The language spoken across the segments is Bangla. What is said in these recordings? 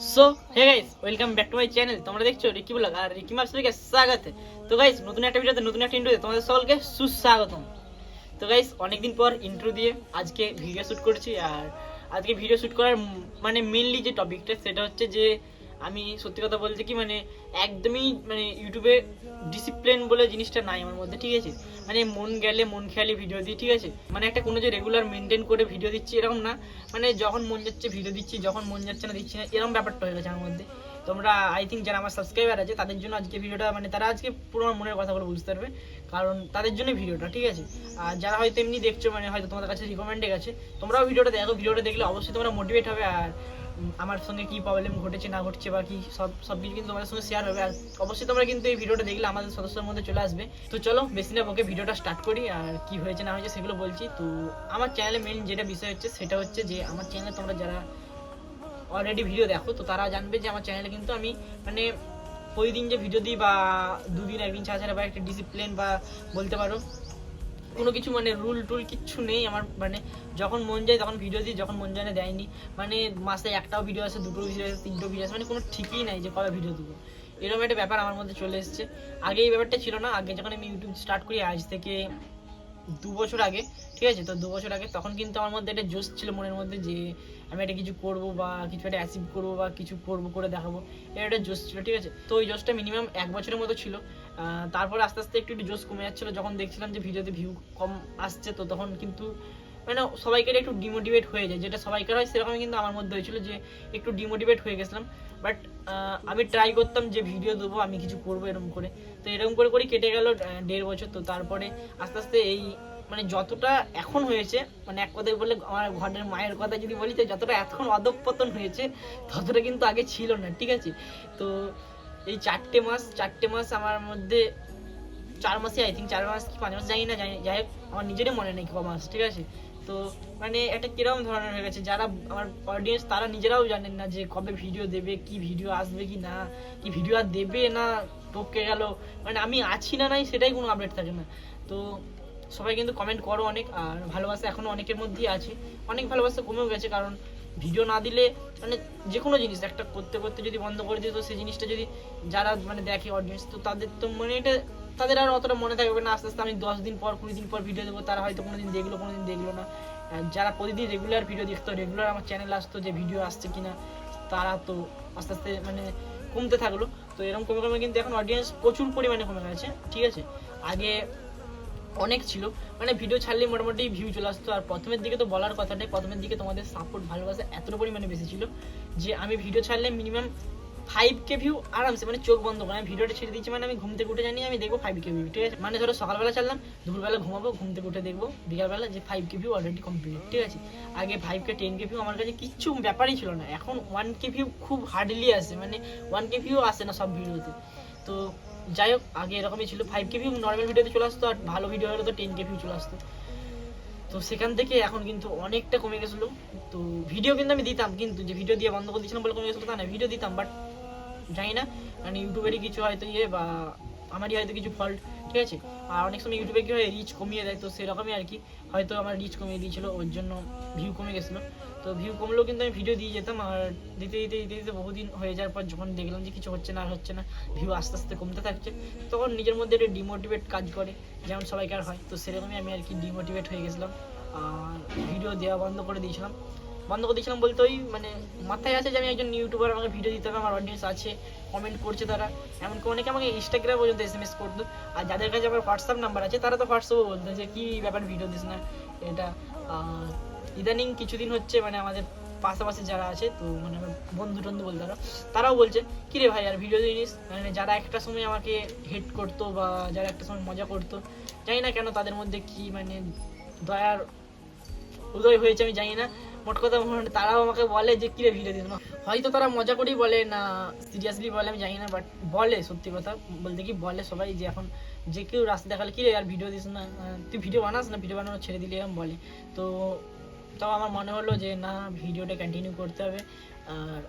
So hey guys welcome back to my channel. তোমরা দেখছো রিকি ব্লগ আর রিকি মাসুরিকে স্বাগত। তো গাইস নতুন একটা ভিডিওতে নতুন একটা ইন্ট্রোতে তোমাদের সকলকে সুস্বাগতম। তো গাইস অনেকদিন পর ইন্ট্রো দিয়ে আজকে ভিডিও শুট করছি। আর আজকে ভিডিও শুট করার মানে মেইনলি যে টপিকটা সেটা হচ্ছে যে আমি সত্যি কথা বলতে কি মানে একদমই মানে ইউটিউবে ডিসিপ্লিন বলে জিনিসটা নাই আমার মধ্যে, ঠিক আছে? মানে মন গেলে মন খেয়ালি ভিডিও দিই, ঠিক আছে? মানে একটা কোনো যে রেগুলার মেনটেন করে ভিডিও দিচ্ছি এরকম না, মানে যখন মন যাচ্ছে ভিডিও দিচ্ছি, যখন মন যাচ্ছে না দিচ্ছি না, এরকম ব্যাপারটা হয়ে গেছে আমার মধ্যে। তোমরা আই থিঙ্ক যারা আমার সাবস্ক্রাইবার আছে তাদের জন্য আজকে ভিডিওটা, মানে তারা আজকে পুরো আমার মনের কথাগুলো বুঝতে পারবে, কারণ তাদের জন্য ভিডিওটা, ঠিক আছে? আর যারা হয়তো এমনি দেখছো মানে হয়তো তোমাদের কাছে রিকমেন্ডে গেছে, তোমরাও ভিডিওটা দেখো। ভিডিওটা দেখলে অবশ্যই তোমরা মোটিভেট হবে আর আমার সঙ্গে কি প্রবলেম ঘটেছে না ঘটছে বা কি সব কিছু কিন্তু তোমাদের সঙ্গে শেয়ার হবে। আর অবশ্যই তোমরা কিন্তু এই ভিডিওটা দেখলে আমাদের সদস্যদের মধ্যে চলে আসবে। তো চলো বেশি না বকে ভিডিওটা স্টার্ট করি আর কি হয়েছে না হয়েছে সেগুলো বলছি। তো আমার চ্যানেলে মেইন যেটা বিষয় হচ্ছে সেটা হচ্ছে যে আমার চ্যানেলে তোমরা যারা অলরেডি ভিডিও দেখো তো তারা জানবে যে আমার চ্যানেলে কিন্তু আমি মানে প্রতিদিন যে ভিডিও দিই বা দুদিন একদিন ছাড়া ছাড়া বা একটা ডিসিপ্লিন বা বলতে পারো কোনো কিছু মানে রুল টুল কিচ্ছু নেই আমার। মানে যখন মন যায় তখন ভিডিও দিই, যখন মন যায় না দেয়নি। মানে মাসে একটাও ভিডিও আসে, দুটো ভিডিও আসে, তিনটো ভিডিও আসে, মানে কোনো ঠিকই নাই যে কবে ভিডিও দেবো। এরকম একটা ব্যাপার আমার মধ্যে চলে এসেছে। আগে এই ব্যাপারটা ছিল না। আগে যখন আমি ইউটিউব স্টার্ট করি আজ থেকে 2 বছর আগে, ঠিক আছে? তো 2 বছর আগে তখন কিন্তু আমার মধ্যে একটা জোশ ছিল মনের মধ্যে যে আমি একটা কিছু করবো বা কিছু একটা অ্যাচিভ করবো বা কিছু করবো করে দেখাবো, এর একটা জোশ ছিল, ঠিক আছে? তো ওই জোশটা মিনিমাম 1 বছরের মতো ছিল। তারপর আস্তে আস্তে একটু একটু জোশ কমে যাচ্ছিলো যখন দেখছিলাম যে ভিডিওতে ভিউ কম আসছে। তো তখন কিন্তু মানে সবাইকে একটু ডিমোটিভেট হয়ে যায়, যেটা সবাইকার হয় সেরকমই কিন্তু আমার মধ্যে হয়েছিল যে একটু ডিমোটিভেট হয়ে গেছিলাম। বাট আমি ট্রাই করতাম যে ভিডিও দেবো, আমি কিছু করবো এরকম করে। তো এরকম করে করেই কেটে গেল 1.5 বছর। তো তারপরে আস্তে আস্তে এই মানে যতটা এখন হয়েছে, মানে এক কথায় বললে আমার ঘরের মায়ের কথা যদি বলি, তো যতটা এখন অধঃপতন হয়েছে ততটা কিন্তু আগে ছিল না, ঠিক আছে? তো এই 4টে মাস আমার মধ্যে, 4 মাসে আই থিঙ্ক 4 মাস কি 5 মাস জানি না, যাই হোক আমার নিজেরই মনে নেই ক মাস, ঠিক আছে? তো মানে একটা কিরকম ধরনের হয়ে গেছে, যারা আমার অডিয়েন্স তারা নিজেরাও জানেন না যে কবে ভিডিও দেবে, কি ভিডিও আসবে কি না, কি ভিডিও আর দেবে না টপকে গেল, মানে আমি আছি না নাই সেটাই কোনো আপডেট থাকে না। তো সবাই কিন্তু কমেন্ট করো অনেক, আর ভালোবাসা এখনো অনেকের মধ্যেই আছে। অনেক ভালোবাসা কমেও গেছে, কারণ ভিডিও না দিলে মানে যে কোনো জিনিস একটা করতে করতে যদি বন্ধ করে দিই তো সেই জিনিসটা যদি যারা মানে দেখে অডিয়েন্স, তো তাদের তো মানে এটা তাদের আর অতটা মনে থাকবে না। আস্তে আস্তে আমি 10 দিন পর 20 দিন পর ভিডিও দেবো, তারা হয়তো কোনোদিন দেখলো কোনোদিন দেখলো না। যারা প্রতিদিন রেগুলার ভিডিও দেখতো, রেগুলার আমার চ্যানেল আসতো যে ভিডিও আসছে কিনা, তারা তো আস্তে আস্তে মানে কমতে থাকলো। তো এরকম কমে কমে কিন্তু এখন অডিয়েন্স প্রচুর পরিমাণে কমে গেছে, ঠিক আছে? আগে অনেক ছিল, মানে ভিডিও ছাড়লে মোটামুটি ভিউ চলে আসতো। আর প্রথমের দিকে তো বলার কথা নেই, প্রথমের দিকে তোমাদের সাপোর্ট ভালোবাসা এতটা পরিমাণে বেশি ছিল যে আমি ভিডিও ছাড়লে মিনিমাম 5K ভিউ আরামসে, মানে চোখ বন্ধ করে আমি ভিডিওটা ছেড়ে দিচ্ছি, মানে আমি ঘুম থেকে উঠে জানি আমি দেখবো 5K ভিউ, ঠিক আছে? মানে ধরো সকালবেলা ছাড়লাম, দুপুরবেলা ঘুমাবো, ঘুম থেকে উঠে দেখবো বিকালবেলা যে 5K ভিউ অলরেডি কমপ্লিট, ঠিক আছে? আগে 5K 10K ভিউ আমার কাছে কিচ্ছু ব্যাপারই ছিল না। এখন 1K ভিউ খুব হার্ডলি আসে, মানে 1K ভিউ আসে না সব ভিডিওতে। তো যাই হোক আগে এরকমই ছিল, 5K ভিউ নর্মাল ভিডিওতে চলে আসতো, আর ভালো ভিডিও হলে তো 10K ভিউ চলে আসতো। তো সেখান থেকে এখন কিন্তু অনেকটা কমে গেছিলো। তো ভিডিও কিন্তু আমি দিতাম, কিন্তু যে ভিডিও দিয়ে বন্ধ করে দিয়েছিলাম বলে কমে গেছিলো তা না, ভিডিও দিতাম। বাট জানি না মানে ইউটিউবেরই কিছু হয়তো বা আমারই হয়তো কিছু ফল্ট, ঠিক আছে? আর অনেক সময় ইউটিউবে কি হয় রিচ কমিয়ে দেয়, তো সেরকমই আর কি হয়তো আমার রিচ কমিয়ে দিয়েছিলো, ওর জন্য ভিউ কমে গেছিলো। তো ভিউ কমলেও কিন্তু আমি ভিডিও দিয়ে যেতাম। আর দিতে দিতে দিতে দিতে বহুদিন হয়ে যাওয়ার পর যখন দেখলাম যে কিছু হচ্ছে না আর হচ্ছে না, ভিউ আস্তে আস্তে কমতে থাকছে, তখন নিজের মধ্যে একটা ডিমোটিভেট কাজ করে, যেমন সবাইকার হয়। তো সেরকমই আমি আর কি ডিমোটিভেট হয়ে গেছিলাম আর ভিডিও দেওয়া বন্ধ করে দিয়েছিলাম। বলতে ওই মানে মাথায় আছে যে আমি একজন ইউটিউবার, আমাকে ভিডিও দিতে হবে, আমার অডিয়েন্স আছে, কমেন্ট করছে তারা। এমনকি অনেকে আমাকে ইনস্টাগ্রাম পর্যন্ত SMS করতো। আর যাদের কাছে আমার হোয়াটসঅ্যাপ নাম্বার আছে তারা তো হোয়াটসঅ্যাপও বলতো যে কী ব্যাপার ভিডিও দিস না এটা। ইদানিং কিছুদিন হচ্ছে মানে আমাদের পাশাপাশি যারা আছে, তো মানে আমার বন্ধু টন্ধু বলতে পারো, তারাও বলছে কী রে ভাই আর ভিডিও জিনিস, মানে যারা একটা সময় আমাকে হেট করতো বা যারা একটা সময় মজা করতো, জানি না কেন তাদের মধ্যে কি মানে দয়ার উদয় হয়েছে আমি জানি না। মোট কথা তারাও আমাকে বলে যে কিরে ভিডিও দিস না, হয়তো তারা মজা করেই বলে না সিরিয়াসলি বলে আমি জানি না, বাট বলে সত্যি কথা বলতে কি বলে সবাই যে এখন যে কেউ রাস্তা দেখালে কিরে আর ভিডিও দিস না, তুই ভিডিও বানাস না, ভিডিও বানানো ছেড়ে দিলে এরকম বলে। তো তাও আমার মনে হলো যে না ভিডিওটা কন্টিনিউ করতে হবে। আর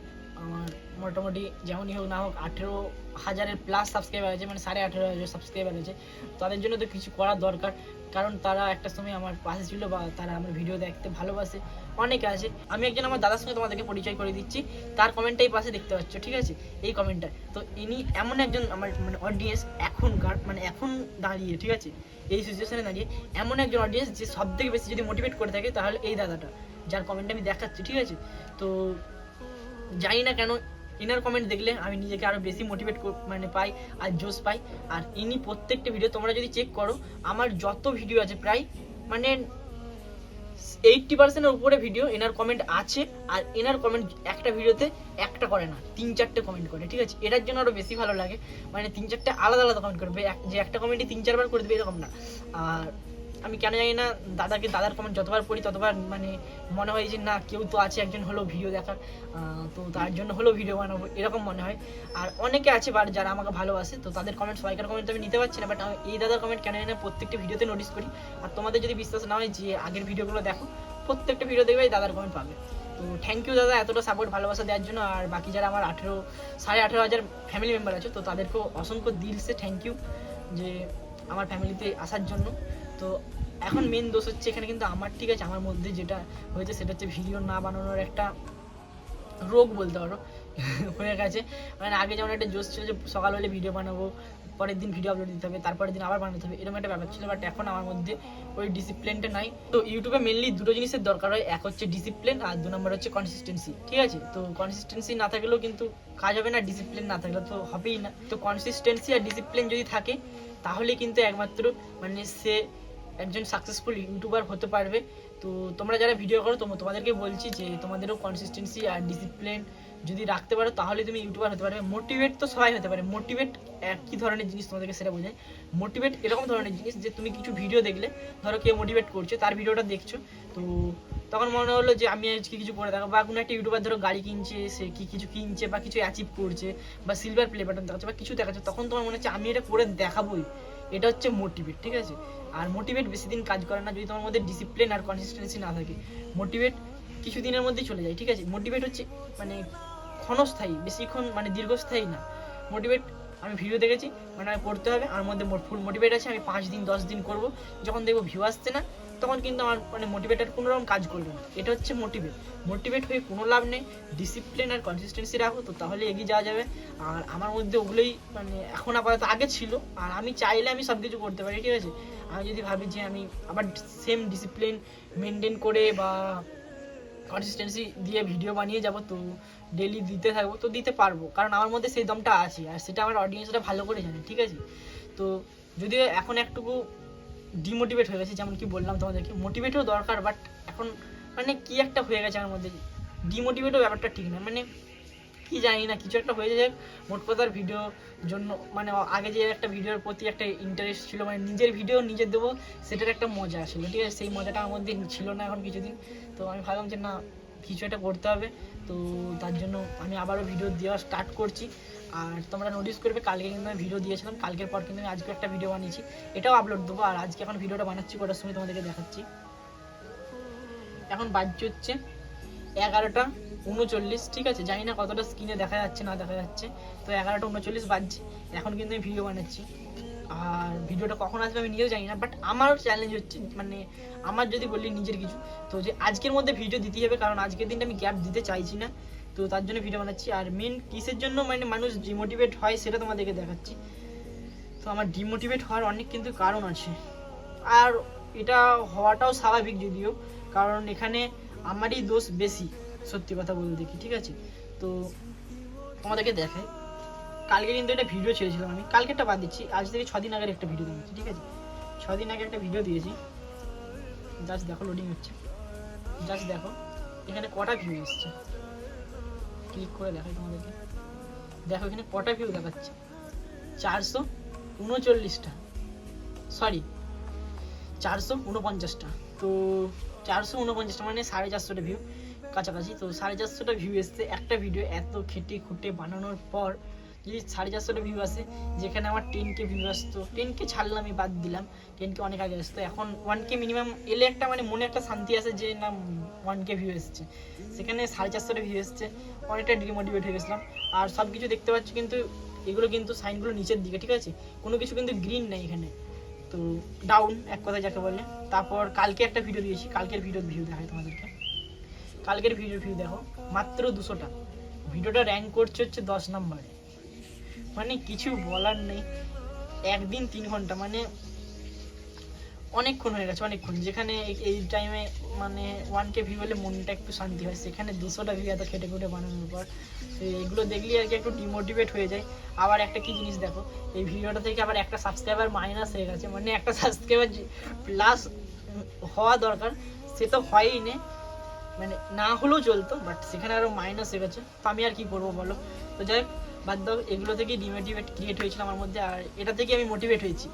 আমার মোটামুটি যেমনই হোক না হোক 18,000-এর প্লাস সাবস্ক্রাইবার আছে, মানে 18,500 সাবস্ক্রাইবার আছে। তাদের জন্য তো কিছু করার দরকার, কারণ তারা একটা সময় আমার পাশে ছিল বা তারা আমার ভিডিও দেখতে ভালোবাসে। অনেকে আছে। আমি একজন আমার দাদার সঙ্গে তোমাদেরকে পরিচয় করে দিচ্ছি, তার কমেন্টটাই পাশে দেখতে পাচ্ছ, ঠিক আছে, এই কমেন্টটা। তো ইনি এমন একজন আমার মানে অডিয়েন্স এখনকার, মানে এখন দাঁড়িয়ে, ঠিক আছে, এই সিচুয়েশনে দাঁড়িয়ে এমন একজন অডিয়েন্স যে সব থেকে বেশি যদি মোটিভেট করে থাকে তাহলে এই দাদাটা, যার কমেন্টটা আমি দেখাচ্ছি, ঠিক আছে। তো জানি না কেন ইনার কমেন্ট দেখলে আমি নিজেকে আরো বেশি মোটিভেট মানে পাই আর জোশ পাই। আর ইনি প্রত্যেকটা ভিডিও তোমরা যদি চেক করো, আমার যত ভিডিও আছে প্রায় মানে 80%-এর উপরে ভিডিও এনার কমেন্ট আছে। আর এনার কমেন্ট একটা ভিডিওতে একটা করে না, 3-4টে কমেন্ট করে, ঠিক আছে। এটার জন্য আরো বেশি ভালো লাগে, মানে 3-4টে আলাদা আলাদা কমেন্ট করবে, যে একটা কমেন্টই 3-4 বার করে দেবে এরকম না। আর আমি কেন জানি না দাদার কমেন্ট যতবার পড়ি ততবার মানে মনে হয় যে না, কেউ তো আছে একজন হলো ভিডিও দেখার, তো তার জন্য হলো ভিডিও বানাবো, এরকম মনে হয়। আর অনেকে আছে যারা আমাকে ভালোবাসে, তো তাদের কমেন্ট, সবাইকার কমেন্ট আমি নিতে পারছি না, বাট এই দাদার কমেন্ট কেন জানি না প্রত্যেকটা ভিডিওতে নোটিস করি। আর তোমাদের যদি বিশ্বাস না হয়, যে আগের ভিডিওগুলো দেখো, প্রত্যেকটা ভিডিও দেখবে এই দাদার কমেন্ট পাবে। তো থ্যাংক ইউ দাদা এতটা সাপোর্ট ভালোবাসা দেওয়ার জন্য। আর বাকি যারা আমার 18,500 ফ্যামিলি মেম্বার আছে, তো তাদেরকেও অসংখ্য দিলসে থ্যাংক ইউ যে আমার ফ্যামিলিতে আসার জন্য। তো এখন মেন দোষ হচ্ছে এখানে কিন্তু আমার, ঠিক আছে, আমার মধ্যে যেটা হয়েছে সেটা হচ্ছে ভিডিও না বানানোর একটা রোগ বলতে পারো হয়ে গেছে। মানে আগে যেমন একটা জোশ ছিল যে সকাল হলে ভিডিও বানাবো, পরের দিন ভিডিও আপলোড দিতে হবে, তারপরের দিন আবার বানাতে হবে, এরকম একটা ব্যাপার ছিল। বাট এখন আমার মধ্যে ওই ডিসিপ্লিনটা নাই। তো ইউটিউবে মেনলি দুটো জিনিসের দরকার হয়, এক হচ্ছে ডিসিপ্লিন আর 2 নম্বর হচ্ছে কনসিস্টেন্সি, ঠিক আছে। তো কনসিস্টেন্সি না থাকলেও কিন্তু কাজ হবে না, ডিসিপ্লিন না থাকলে তো হবেই না। তো কনসিস্টেন্সি আর ডিসিপ্লিন যদি থাকে তাহলে কিন্তু একমাত্র মানে সে একজন সাকসেসফুল ইউটিউবার হতে পারবে। তো তোমরা যারা ভিডিও করো তোমাদেরকে বলছি যে তোমাদেরও কনসিস্টেন্সি আর ডিসিপ্লিন যদি রাখতে পারো তাহলে তুমি ইউটিউবার হতে পারবে। মোটিভেট তো সবাই হতে পারে। মোটিভেট কি ধরনের জিনিস তোমাদেরকে সেটা বোঝায়। মোটিভেট এরকম ধরনের জিনিস যে তুমি কিছু ভিডিও দেখলে, ধরো কেউ মোটিভেট করছে, তার ভিডিওটা দেখছো, তো তখন মনে হলো যে আমি আজকে কিছু করে দেখো, বা কোনো একটা ইউটিউবার ধরো গাড়ি কিনছে, সে কিছু কিনছে বা কিছু অ্যাচিভ করছে, বা সিলভার প্লে বাটন দেখাচ্ছে বা কিছু দেখাচ্ছে, তখন তোমার মনে হচ্ছে আমি এটা করে দেখাবোই। এটা হচ্ছে মোটিভেট, ঠিক আছে। আর মোটিভেট বেশি দিন কাজ করে না যদি তোমার মধ্যে ডিসিপ্লিন আর কনসিস্টেন্সি না থাকে। মোটিভেট কিছু দিনের মধ্যেই চলে যায়, ঠিক আছে। মোটিভেট হচ্ছে মানে ক্ষণস্থায়ী, বেশিক্ষণ মানে দীর্ঘস্থায়ী না। মোটিভেট আমি ভিডিও দেখেছি, মানে আমি করতে হবে, আমার মধ্যে ফুল মোটিভেট আছে, আমি 5 দিন 10 দিন করবো, যখন দেখবো ভিউ আসছে না তখন কিন্তু আমার মানে মোটিভেটের কোনো রকম কাজ করবে না। এটা হচ্ছে মোটিভেট। মোটিভেট হয়ে কোনো লাভ নেই। ডিসিপ্লিন আর কনসিস্টেন্সি রাখো, তো তাহলে এগিয়ে যাওয়া যাবে। আর আমার মধ্যে ওগুলোই মানে এখন আপাতত, আগে ছিল, আর আমি চাইলে আমি সব কিছু করতে পারি, ঠিক আছে। আমি যদি ভাবি যে আমি আবার সেম ডিসিপ্লিন মেনটেন করে বা কনসিস্টেন্সি দিয়ে ভিডিও বানিয়ে যাব, তো ডেলি দিতে থাকবো, তো দিতে পারবো, কারণ আমার মধ্যে সেই দমটা আছে, আর সেটা আমার অডিয়েন্সরা ভালো করে জানে, ঠিক আছে। তো যদিও এখন একটুকু ডিমোটিভেট হয়ে গেছে, যেমন কি বললাম তোমাদেরকে, মোটিভেটও দরকার, বাট এখন মানে কি একটা হয়ে গেছে আমার মধ্যে, ডিমোটিভেটও ব্যাপারটা ঠিক না, মানে কি জানি না, কিছু একটা হয়ে যায়। মোট কথার ভিডিওর জন্য মানে আগে যে একটা ভিডিওর প্রতি একটা ইন্টারেস্ট ছিল, মানে নিজের ভিডিও নিজে দেবো, সেটার একটা মজা ছিল, ঠিক আছে। সেই মজাটা আমার মধ্যে ছিল না এখন কিছুদিন। তো আমি ভাবলাম যে না, কিছু একটা করতে হবে, তো তার জন্য আমি আবারও ভিডিও দেওয়া স্টার্ট করছি। আর তোমরা নোটিস করবে কালকে কিন্তু আমি ভিডিও দিয়েছিলাম, কালকের পর কিন্তু আমি আজকে একটা ভিডিও বানিয়েছি, এটাও আপলোড দেবো। আর আজকে এখন ভিডিওটা বানাচ্ছি কটার সময় তোমাদেরকে দেখাচ্ছি। এখন বাজছে হচ্ছে 11টা 39, ঠিক আছে। জানি না কতটা স্ক্রিনে দেখা যাচ্ছে না দেখা যাচ্ছে, তো 11টা 39 বাজছে, এখন কিন্তু আমি ভিডিও বানাচ্ছি। আর ভিডিওটা কখন আসবে আমি নিজেও জানি না, বাট আমার চ্যালেঞ্জ হচ্ছে মানে আমার যদি বলি নিজের কিছু, তো যে আজকের মধ্যে ভিডিও দিতেই হবে, কারণ আজকের দিনটা আমি গ্যাপ দিতে চাইছি না, তো তার জন্য ভিডিও বানাচ্ছি। আর মেন কিসের জন্য মানে মানুষ ডিমোটিভেট হয় সেটা তোমাদেরকে দেখাচ্ছি। তো আমার ডিমোটিভেট হওয়ার অনেক কিন্তু কারণ আছে, আর এটা হওয়াটাও স্বাভাবিক যদিও, কারণ এখানে আমারই দোষ বেশি, সত্যি কথা বলতে কি, ঠিক আছে। তো তোমাদেরকে দেখাই, কালকে কিন্তু একটা ভিডিও ছেড়েছিলাম আমি, কালকেরটা বাদ দিচ্ছি, আজ থেকে 6 দিন আগের একটা ভিডিও দিয়েছি, ঠিক আছে। 6 দিন আগে একটা ভিডিও দিয়েছি, জাস্ট দেখো, লোডিং হচ্ছে, জাস্ট দেখো এখানে কটা ভিউ এসছে, ক্লিক করে দেখাই তোমাদেরকে। দেখো এখানে কটা ভিউ দেখাচ্ছে, 439টা, সরি 449টা। তো 449টা মানে 450টা ভিউ কাছাকাছি। তো 450টা ভিউ এসছে একটা ভিডিও, এত খেটে খুঁটে বানানোর পর যদি 450টা ভিউ আসে, যেখানে আমার 10K ভিউ আসতো, 10K ছাড়লাম, আমি বাদ দিলাম, 10K অনেক আগে আসতো, এখন 1K মিনিমাম এলে একটা মানে মনে একটা শান্তি আসে যে না 1K ভিউ এসছে, সেখানে 450টা ভিউ এসছে, অনেকটা ডিমোটিভেট হয়ে গেছিলাম। আর সব কিছু দেখতে পাচ্ছি কিন্তু এগুলো কিন্তু সাইনগুলো নিচের দিকে, ঠিক আছে, কোনো কিছু কিন্তু গ্রিন নেই এখানে, তো ডাউন এক কথায় যাকে বলে। তারপর কালকে একটা ভিডিও দিয়েছি, কালকের ভিডিওর ভিউ দেখাই তোমাদেরকে, কালকের ভিউ দেখো মাত্র 200টা, ভিডিওটা র্যাঙ্ক করছে হচ্ছে 10 নম্বরে। মানে কিছু বলার নেই, একদিন 3 ঘন্টা মানে অনেকক্ষণ হয়ে গেছে, অনেকক্ষণ। যেখানে এই টাইমে মানে 1K ভিউ হলে মনটা একটু শান্তি হয়, সেখানে 200টা ভিউ এত খেটে খুঁটে বানানোর পর এগুলো দেখলেই আর কি একটু ডিমোটিভেট হয়ে যায়। আবার একটা কি জিনিস দেখো, এই ভিডিওটা থেকে আবার একটা সাবস্ক্রাইবার মাইনাস হয়ে গেছে, মানে একটা সাবস্ক্রাইবার প্লাস হওয়া দরকার সে তো হয়ই না, মানে না হলেও চলতো, বাট সেখানে আরও মাইনাস হয়ে গেছে। তো আমি আর কি করবো বলো। তো যাই হোক বাদ দাও, এগুলো থেকেই ডিমোটিভেট ক্রিয়েট হয়েছিল আমার মধ্যে, আর এটা থেকে আমি মোটিভেট হয়েছি।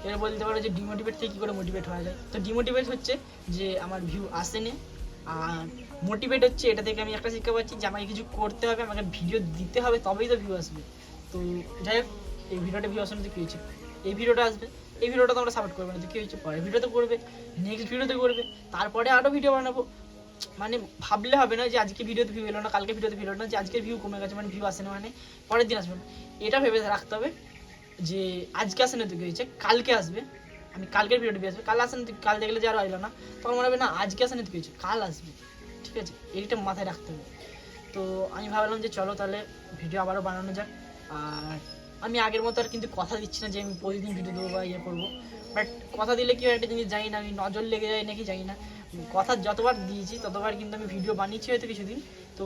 এরা বলতে পারো যে ডিমোটিভেট থেকে কী করে মোটিভেট হওয়া যায়। তো ডিমোটিভেট হচ্ছে যে আমার ভিউ আসে না, আর মোটিভেট হচ্ছে এটা থেকে আমি একটা শিক্ষা পাচ্ছি যে আমাকে কিছু করতে হবে, আমাকে ভিডিও দিতে হবে, তবেই তো ভিউ আসবে। তো যাই হোক এই ভিডিওটা ভিউ আসে না তো কী হয়েছে, এই ভিডিওটা আসবে, এই ভিডিওটা তোমরা সাপোর্ট করবে না তো কী হয়েছে, পরের ভিডিওতে করবে, নেক্সট ভিডিওতে করবে, তারপরে আরও ভিডিও বানাবো। মানে ভাবলে হবে না যে আজকে ভিডিওতে ভিউ এলো না, কালকে ভিডিওতে ভিউ এলো না, যে আজকের ভিউ কমে গেছে মানে ভিউ আসে না, মানে পরের দিন আসবে না। এটা ভেবে রাখতে হবে যে আজকে আসে না তো কী হয়েছে, কালকে আসবে, আমি কালকের ভিডিওটা দিয়ে আসবে, কাল আসে না তো, কাল দেখলে যে আরও এলো না, তখন মনে হবে না আজকে আসে না তো কী হয়েছে, কাল আসবে। ঠিক আছে, এইটা মাথায় রাখতে হবে। তো আমি ভাবলাম যে চলো তাহলে ভিডিও আবারও বানানো যাক। আর আমি আগের মতো আর কিন্তু কথা দিচ্ছি না যে আমি প্রতিদিন ভিডিও দেবো বা ইয়ে করবো, বাট কথা দিলে কি হয় একটা জিনিস জানি না, আমি নজর লেগে যায় নাকি জানি না, কথা যতবার দিয়েছি ততবার কিন্তু আমি ভিডিও বানিয়েছি হয়তো কিছুদিন, তো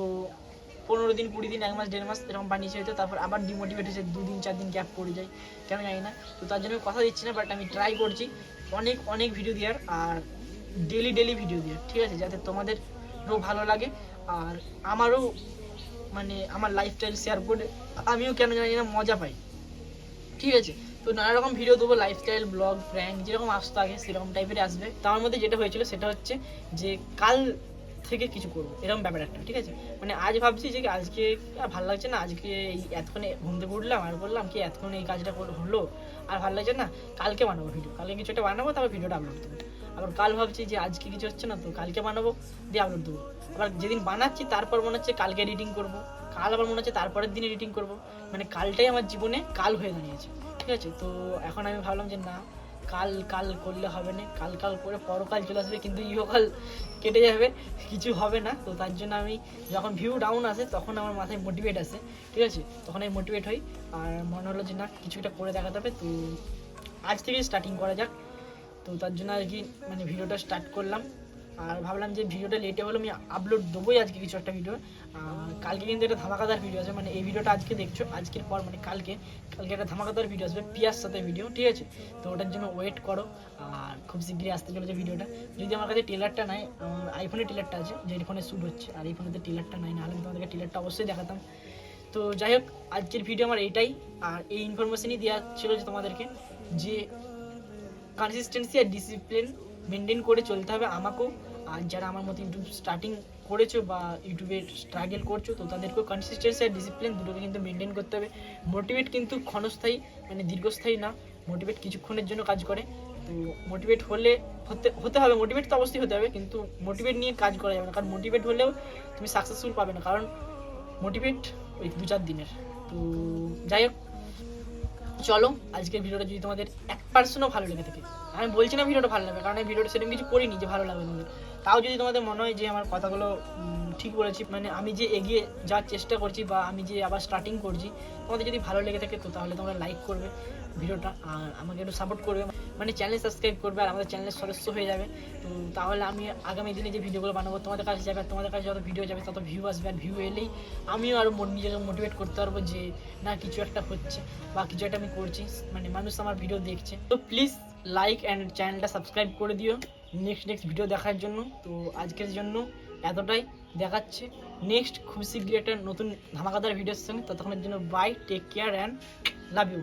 15 দিন 20 দিন 1 মাস 1.5 মাস এরকম বানিয়েছি হয়তো, তারপর আবার ডিমোটিভেট হয়েছে 2 দিন 4 দিন গ্যাপ পড়ে যায়, কেন জানি না। তো তার জন্য আমি কথা দিচ্ছি না, বাট আমি ট্রাই করছি অনেক ভিডিও দেওয়ার, আর ডেলি ভিডিও দেওয়ার, ঠিক আছে, যাতে তোমাদেরও ভালো লাগে আর আমারও মানে আমার লাইফস্টাইল শেয়ার করে আমিও কেন জানি না মজা পাই। ঠিক আছে, তো নানা রকম ভিডিও দেবো, লাইফস্টাইল ব্লগ প্র্যাঙ্ক যেরকম আসতো আগে সেরকম টাইপের আসবে। তার মধ্যে যেটা হয়েছিল সেটা হচ্ছে যে কাল থেকে কিছু করবো এরকম ব্যাপার একটা। ঠিক আছে, মানে আজ ভাবছি যে আজকে ভালো লাগছে না, আজকে এই এতক্ষণে ঘুম থেকে উঠলাম আর বললাম কি এতক্ষণ এই কাজটা হলো আর ভালো লাগছে না, কালকে বানাবো ভিডিও, কালকে কিছু একটা বানাবো, তারপর ভিডিওটা আপলোড দেবো। আবার কাল ভাবছি যে আজকে কিছু হচ্ছে না, তো কালকে বানাবো দিয়ে আপলোড দেবো। আবার যেদিন বানাচ্ছি তারপর মনে হচ্ছে কালকে এডিটিং করবো, কাল আবার মনে হচ্ছে তারপরের দিন এডিটিং করবো, মানে কালটাই আমার জীবনে কাল হয়ে দাঁড়িয়েছে। ঠিক আছে, তো এখন আমি ভাবলাম যে না, কাল করলে হবে না, কাল করে পরকাল চলে আসবে, কিন্তু ইহকাল কেটে যাবে, কিছু হবে না। তো তার জন্য আমি যখন ভিউ ডাউন আসে তখন আমার মাথায় মোটিভেট আসে, ঠিক আছে, তখন আমি মোটিভেট হই, আর মনে হলো যে না কিছু একটা করে দেখাতে হবে। তো আজ থেকেই স্টার্টিং করা যাক। তো তার জন্য আর কি মানে ভিডিওটা স্টার্ট করলাম, আর ভাবলাম যে ভিডিওটা লেটে হলো আমি আপলোড দেবোই আজকে কিছু একটা ভিডিও। কালকে কিন্তু একটা ধামাকাদার ভিডিও আছে, মানে এই ভিডিওটা আজকে দেখছো, আজকের পর মানে কালকে একটা ধামাকাদার ভিডিও আসবে পিয়ার সাথে ভিডিও। ঠিক আছে, তো ওটার জন্য ওয়েট করো, আর খুব শীঘ্রই আসতে চলেছে ভিডিওটা। যদি আমার কাছে টেলারটা নাই, আইফোনে টেলারটা আছে যে ফোনে শ্যুট হচ্ছে, আর এই ফোনেতে টেলারটা নাই, নাহলে আমি তোমাদেরকে টেলারটা অবশ্যই দেখাতাম। তো যাই হোক আজকের ভিডিও আমার এইটাই, আর এই ইনফরমেশনই দেওয়া ছিল যে তোমাদেরকে যে কনসিস্টেন্সি আর ডিসিপ্লিন মেনটেন করে চলতে হবে আমাকেও, আর যারা আমার মতো ইউটিউব স্টার্টিং করেছো বা ইউটিউবে স্ট্রাগল করছো, তো তাদেরকেও কনসিস্টেন্সি আর ডিসিপ্লিন দুটোকে কিন্তু মেনটেন করতে হবে। মোটিভেট কিন্তু ক্ষণস্থায়ী মানে দীর্ঘস্থায়ী না, মোটিভেট কিছুক্ষণের জন্য কাজ করে। তো মোটিভেট হতে হবে, মোটিভেট তো অবশ্যই হতে হবে, কিন্তু মোটিভেট নিয়ে কাজ করা যাবে না, কারণ মোটিভেট হলেও তুমি সাকসেসফুল পাবে না, কারণ মোটিভেট ওই 2-4 দিনের। তো যাই হোক চলো আজকের ভিডিওটা যদি তোমাদের 1%ও ভালো লেগে থাকে, আমি বলছি না ভিডিওটা ভালো লাগবে, কারণ এই ভিডিওটা সেরকম কিছু করিনি যে ভালো লাগবে তোমাদের, তাও যদি তোমাদের মনে হয় যে আমার কথাগুলো ঠিক বলেছি, মানে আমি যে এগিয়ে যাওয়ার চেষ্টা করছি বা আমি যে আবার স্টার্টিং করছি, তোমাদের যদি ভালো লেগে থাকে তো তাহলে তোমরা লাইক করবে ভিডিওটা, আর আমাকে একটু সাপোর্ট করবে, মানে চ্যানেল সাবস্ক্রাইব করবে, আর আমাদের চ্যানেলের সদস্য হয়ে যাবে। তো তাহলে আমি আগামী দিনে যে ভিডিওগুলো বানাবো তোমাদের কাছে যাবে, তোমাদের কাছে যত ভিডিও যাবে তত ভিউ আসবে, আর ভিউ এলেই আমিও আরও নিজেকে মোটিভেট করতে পারবো যে না কিছু একটা হচ্ছে বা কিছু একটা আমি করছি, মানে মানুষ আমার ভিডিও দেখছে। তো প্লিজ লাইক অ্যান্ড চ্যানেলটা সাবস্ক্রাইব করে দিও নেক্সট ভিডিও দেখার জন্য। তো আজকের জন্য এতটাই, দেখাচ্ছে নেক্সট খুব শীঘ্রই একটা নতুন ধামাকাদার ভিডিওর সঙ্গে। ততক্ষণের জন্য bye, take care and love you.